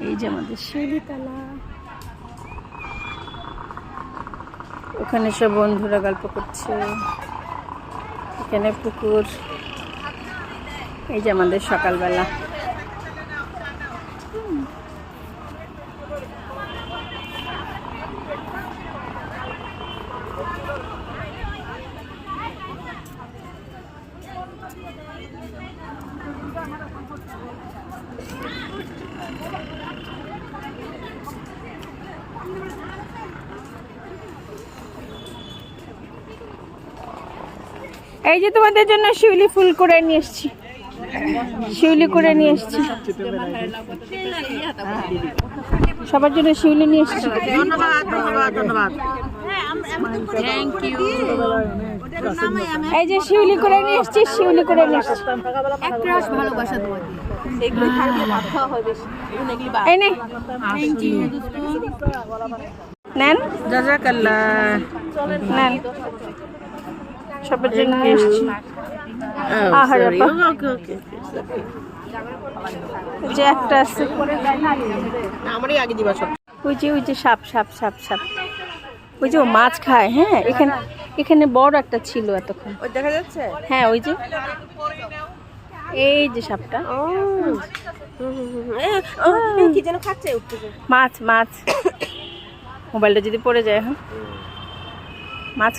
এই যে আমাদের শিউলিতলা, ওখানে সব বন্ধুরা গল্প করছে, এখানে পুকুর। এই যে আমাদের সকালবেলা। এই যে তোমাদের জন্য শিউলি ফুল করে নিয়ে এসেছি, শিউলি করে নিয়ে এসেছি, সবার জন্য শিউলি নিয়ে এসেছি। ধন্যবাদ ধন্যবাদ ধন্যবাদ। এই যে শিউলি করে নিয়ে এসেছি, শিউলি করে নিয়ে এসেছি। ভালোবাসা তোমাকে, এগুলো থাকলে ভাত খাওয়া হয় বেশি। এই নে, নেন জাজাকাল্লাহ। নেন, সবার জন্য নিয়ে এসেছি। আহারে বাবা। ওকে ওকে। যে একটা আছে, আমারই আগে দিবা সব। ওই যে সাপ সাপ সাপ সাপ, ওই যে ও মাছ খায়। হ্যাঁ, এখানে এখানে বড় একটা ছিল এতক্ষণ। ওই দেখা যাচ্ছে। হ্যাঁ, ওই যে এই যে সাপটা, কি যেন খাচ্ছে উঠতেছে। মাছ মাছ। মোবাইলটা যদি পড়ে যায়, হ্যাঁ মাছ